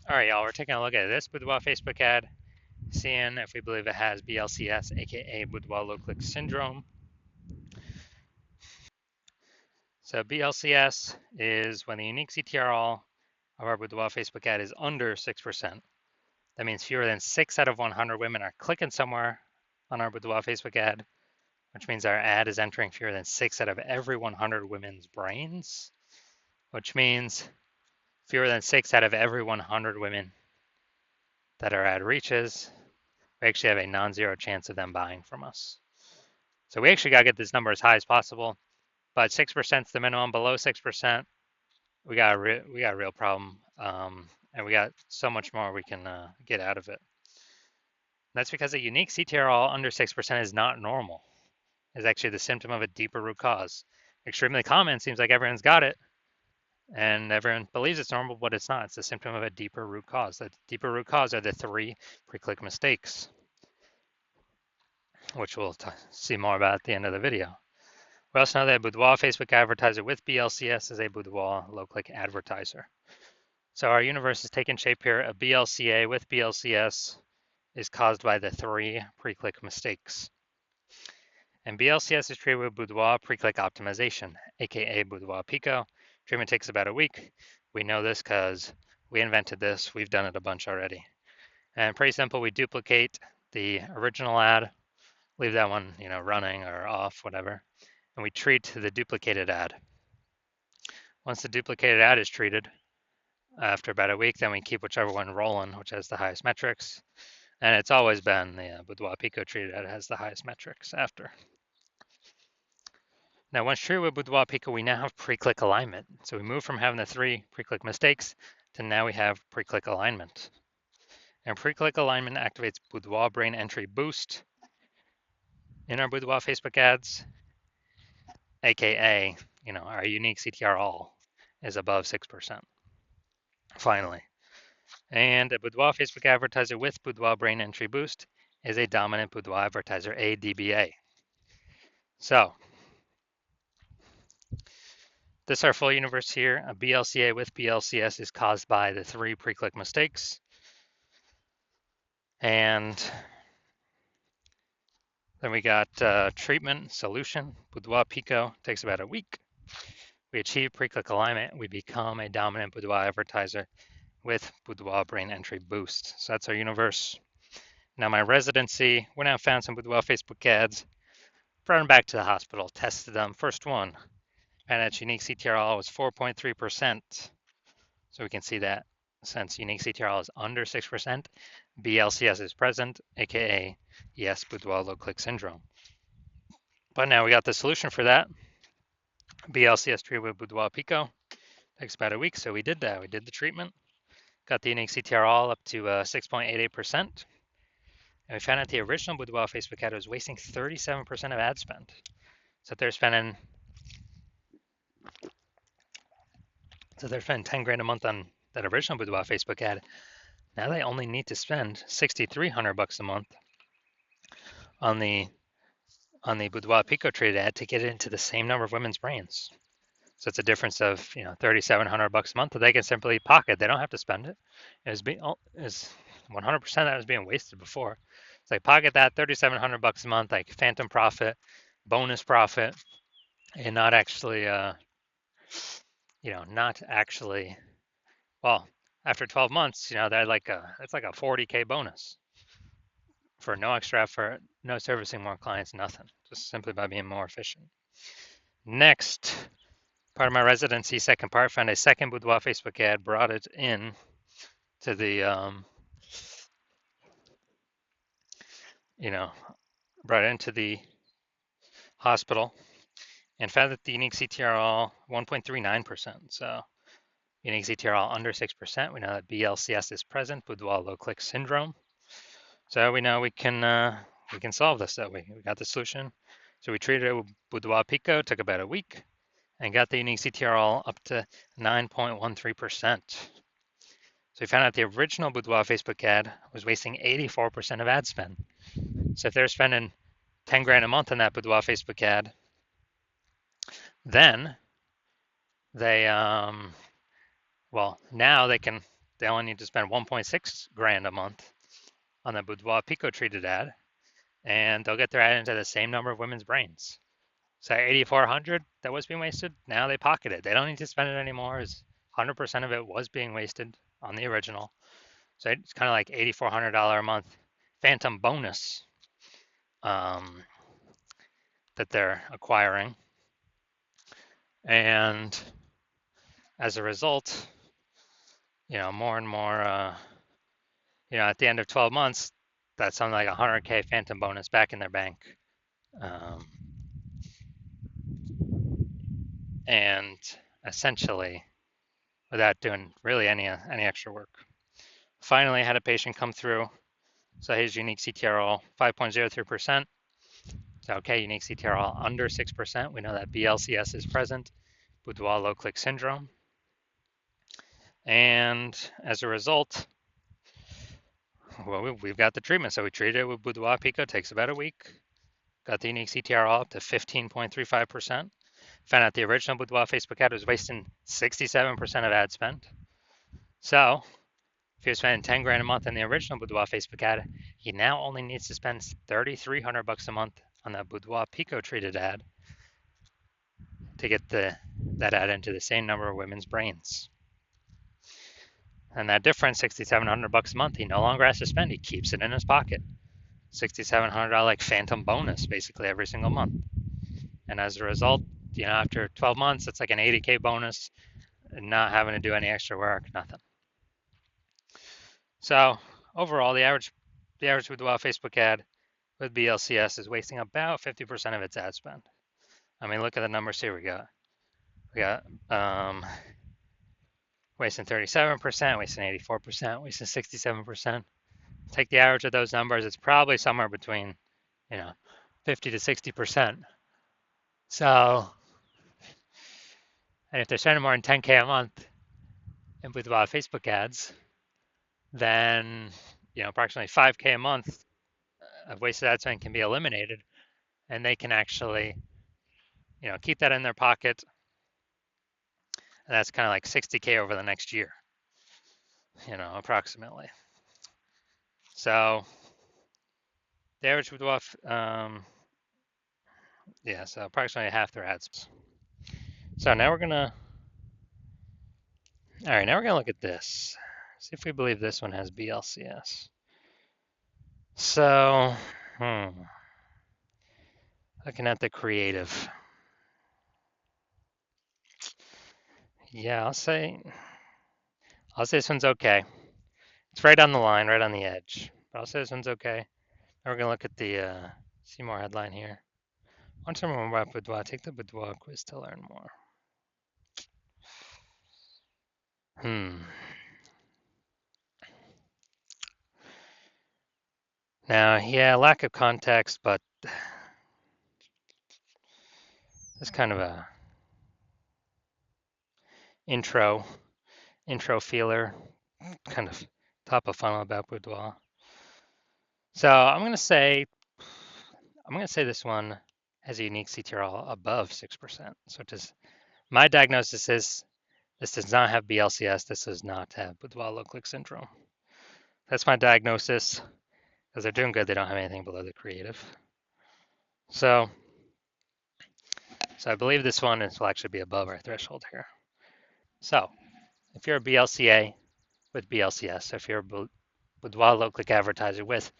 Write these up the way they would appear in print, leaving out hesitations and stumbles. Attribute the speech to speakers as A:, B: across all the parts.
A: All right, y'all, we're taking a look at this Boudoir Facebook ad, seeing if we believe it has BLCS, aka Boudoir low click syndrome. So BLCS is when the unique CTRL of our Boudoir Facebook ad is under 6%. That means fewer than 6 out of 100 women are clicking somewhere on our Boudoir Facebook ad, which means our ad is entering fewer than 6 out of every 100 women's brains, which means fewer than 6 out of every 100 women that our ad reaches, we actually have a non-zero chance of them buying from us. So we actually got to get this number as high as possible, but 6% is the minimum. Below 6%, we got a real problem, and we got so much more we can get out of it. That's because a unique CTRL under 6% is not normal. It's actually the symptom of a deeper root cause. Extremely common. Seems like everyone's got it, and everyone believes it's normal, but it's not. It's the symptom of a deeper root cause. The deeper root cause are the 3 pre-click mistakes, which we'll see more about at the end of the video. We also know that a Boudoir Facebook advertiser with BLCS is a Boudoir low-click advertiser. So our universe is taking shape here. A BLCA with BLCS is caused by the 3 pre-click mistakes. And BLCS is treated with Boudoir pre-click optimization, aka Boudoir Pico. Treatment takes about a week. We know this because we invented this. We've done it a bunch already. And pretty simple. We duplicate the original ad, leave that one, running or off, whatever, and we treat the duplicated ad. Once the duplicated ad is treated, after about a week, then we keep whichever one rolling, which has the highest metrics. And it's always been the Boudoir Pico treated ad has the highest metrics after. Now, once treated with Boudoir Pico, we now have pre-click alignment. So we move from having the 3 pre-click mistakes to now we have pre-click alignment. And pre-click alignment activates Boudoir brain entry boost in our Boudoir Facebook ads, aka, our unique CTR all is above 6%. Finally. And a Boudoir Facebook advertiser with Boudoir brain entry boost is a dominant Boudoir advertiser, a DBA. So this is our full universe here. A BLCA with BLCS is caused by the 3 pre-click mistakes. And then we got treatment, solution, Boudoir Pico, takes about a week. We achieve pre-click alignment. We become a dominant Boudoir advertiser with Boudoir brain entry boost. So that's our universe. Now my residency, went out and found some Boudoir Facebook ads, brought them back to the hospital, tested them. First one, and its unique CTRL was 4.3%. So we can see that since unique CTRL is under 6%, BLCS is present, aka yes, Boudoir low click syndrome. But now we got the solution for that. BLCS treated with Boudoir Pico. Takes about a week, so we did that. We did the treatment, got the unique CTRL up to 6.88%. And we found out the original Boudoir Facebook ad was wasting 37% of ad spend. So they're spending 10 grand a month on that original Boudoir Facebook ad. Now they only need to spend $6,300 a month on the Boudoir Pico treated ad to get it into the same number of women's brains. So it's a difference of $3,700 a month that they can simply pocket. They don't have to spend it. Is 100% that was being wasted before. It's like pocket that $3,700 a month, like phantom profit, bonus profit, and not actually, well, after 12 months, they're it's like a 40K bonus for no extra effort, no servicing more clients, nothing, just simply by being more efficient. Next, part of my residency, second part, found a second Boudoir Facebook ad, brought it in to the, brought it into the hospital and found that the unique CTRL 1.39%. So unique CTRL under 6%. We know that BLCS is present, Boudoir low click syndrome. So we know we can solve this that way. We got the solution. So we treated it with Boudoir Pico, took about a week, and got the unique CTRL up to 9.13%. So we found out the original Boudoir Facebook ad was wasting 84% of ad spend. So if they're spending 10 grand a month on that Boudoir Facebook ad, then they, now they can they only need to spend 1.6 grand a month on the Boudoir Pico treated ad, and they'll get their ad into the same number of women's brains. So 8,400 that was being wasted, now they pocket it. They don't need to spend it anymore. 100% of it was being wasted on the original. So it's kind of like $8,400 a month phantom bonus that they're acquiring. And as a result, more and more, at the end of 12 months, that's something like 100K phantom bonus back in their bank. And essentially, without doing really any extra work. Finally, I had a patient come through. So his unique CTRL 5.03%. So okay, unique CTRL under 6%. We know that BLCS is present, Boudoir low click syndrome. And as a result, well, we've got the treatment. So we treated it with Boudoir Pico, takes about a week. Got the unique CTRL up to 15.35%. Found out the original Boudoir Facebook ad was wasting 67% of ad spend. So if you're spending 10 grand a month on the original Boudoir Facebook ad, he now only needs to spend 3,300 bucks a month on that Boudoir Pico treated ad to get that ad into the same number of women's brains. And that difference, 6,700 bucks a month, he no longer has to spend. He keeps it in his pocket. $6,700 like phantom bonus basically every single month. And as a result, after 12 months, it's like an 80K bonus, not having to do any extra work, nothing. So overall, the average Boudoir Facebook ad with BLCS is wasting about 50% of its ad spend. I mean, look at the numbers here. We got wasting 37%, wasting 84%, wasting 67%. Take the average of those numbers, it's probably somewhere between 50 to 60%. So, and if they're spending more than 10K a month in Boudoir Facebook ads, then approximately 5K a month of wasted ad spend can be eliminated, and they can actually keep that in their pocket. And that's kind of like 60K over the next year, approximately. So the average Boudoir, so approximately half their ad spend. So now we're gonna look at this. See if we believe this one has BLCS. So, looking at the creative. Yeah, I'll say this one's okay. It's right on the line, right on the edge. But I'll say this one's okay. Now we're gonna look at the see more headline here. Want to learn more about Boudoir? Take the Boudoir quiz to learn more. Now, yeah, lack of context, but it's kind of a intro feeler, kind of top of funnel about Boudoir. So I'm gonna say this one has a unique CTRL above 6%. So my diagnosis is this does not have BLCS. This does not have Boudoir low click syndrome. That's my diagnosis. Because they're doing good, they don't have anything below the creative. So I believe this one will actually be above our threshold here. So if you're a BLCA with BLCS, if you're a Boudoir low click advertiser with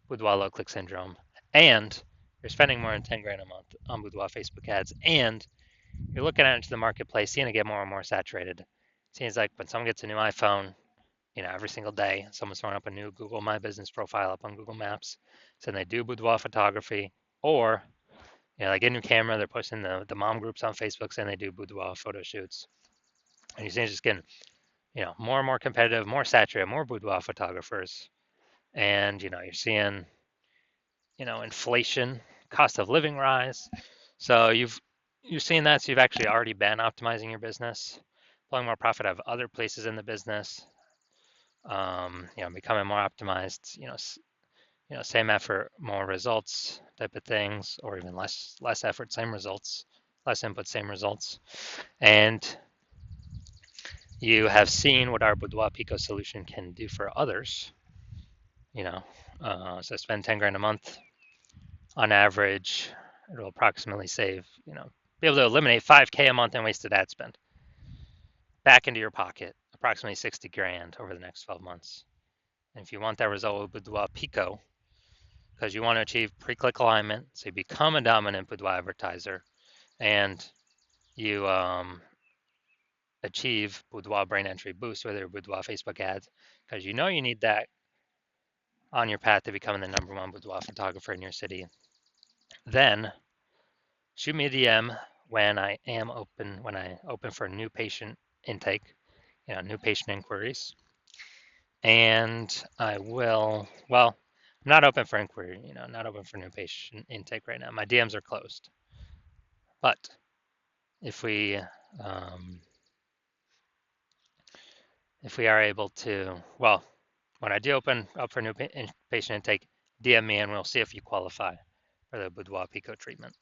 A: Boudoir low click syndrome, and you're spending more than 10 grand a month on Boudoir Facebook ads, and you're looking out into the marketplace, seeing it get more and more saturated. It seems like when someone gets a new iPhone, every single day, someone's throwing up a new Google My Business profile up on Google Maps, saying they do boudoir photography, or they get a new camera, they're posting the mom groups on Facebook saying they do boudoir photo shoots. And you see it's just getting, more and more competitive, more saturated, more boudoir photographers. And, you're seeing, inflation, cost of living rise. So you've seen that, so you've actually already been optimizing your business, pulling more profit out of other places in the business, becoming more optimized, same effort, more results type of things, or even less effort, same results, less input, same results. And You have seen what our Boudoir Pico solution can do for others. So spend 10 grand a month on average. It'll approximately save, be able to eliminate 5K a month in wasted ad spend back into your pocket, approximately 60 grand over the next 12 months. And if you want that result with Boudoir Pico, because you want to achieve pre-click alignment, so you become a dominant Boudoir advertiser, and you achieve Boudoir brain entry boost with your Boudoir Facebook ads, because you need that on your path to becoming the #1 boudoir photographer in your city, then shoot me a DM when I open for new patient intake, new patient inquiries. And I will, well, I'm not open for inquiry, not open for new patient intake right now. My DMs are closed. But if we are able to, well, when I do open up for new patient intake, DM me and we'll see if you qualify for the Boudoir Pico treatment.